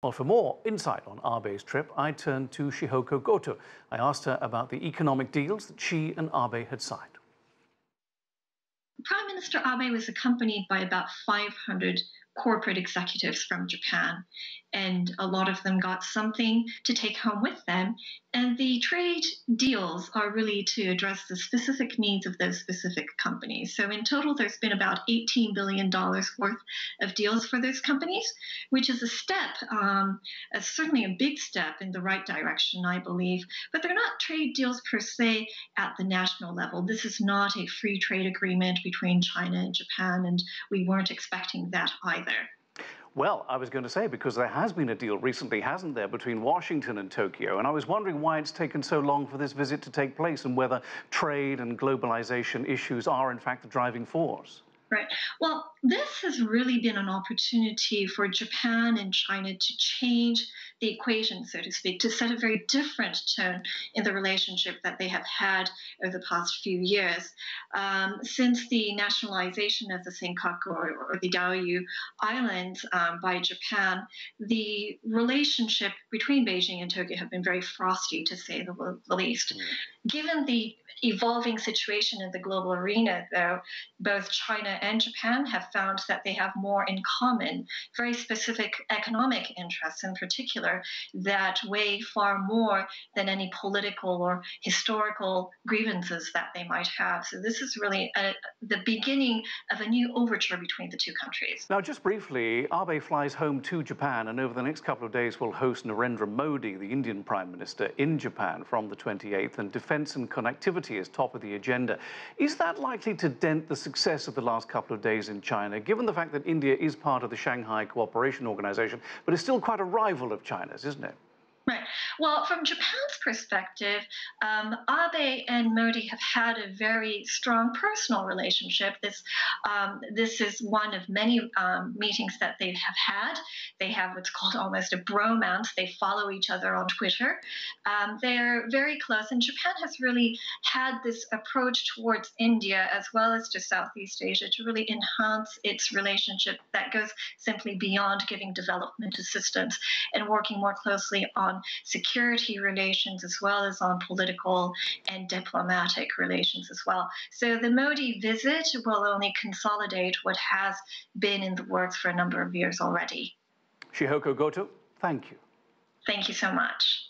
Well, for more insight on Abe's trip, I turned to Shihoko Goto. I asked her about the economic deals that she and Abe had signed. Prime Minister Abe was accompanied by about 500 corporate executives from Japan, and a lot of them got something to take home with them. And the trade deals are really to address the specific needs of those specific companies. So in total, there's been about $18 billion worth of deals for those companies, which is a step, certainly a big step in the right direction, I believe. But they're not trade deals per se at the national level. This is not a free trade agreement between China and Japan, and we weren't expecting that either. Well, I was going to say, because there has been a deal recently, hasn't there, between Washington and Tokyo, and I was wondering why it's taken so long for this visit to take place and whether trade and globalization issues are in fact the driving force. Right. Well, this has really been an opportunity for Japan and China to change the equation, so to speak, to set a very different tone in the relationship that they have had over the past few years. Since the nationalization of the Senkaku or the Diaoyu Islands by Japan, the relationship between Beijing and Tokyo have been very frosty, to say the least. Given the evolving situation in the global arena, though, both China and Japan have found that they have more in common, very specific economic interests in particular, that weigh far more than any political or historical grievances that they might have. So this is really the beginning of a new overture between the two countries. Now, just briefly, Abe flies home to Japan and over the next couple of days will host Narendra Modi, the Indian Prime Minister, in Japan from the 28th, and defense and connectivity is top of the agenda. Is that likely to dent the success of the last couple of days in China, given the fact that India is part of the Shanghai Cooperation Organization, but is still quite a rival of China's, isn't it? Right. Well, from Japan's perspective, Abe and Modi have had a very strong personal relationship. This is one of many meetings that they have had. They have what's called almost a bromance. They follow each other on Twitter. They're very close, and Japan has really had this approach towards India as well as to Southeast Asia to really enhance its relationship that goes simply beyond giving development assistance and working more closely on security relations as well as on political and diplomatic relations as well. So the Modi visit will only consolidate what has been in the works for a number of years already. Shihoko Goto, thank you. Thank you so much.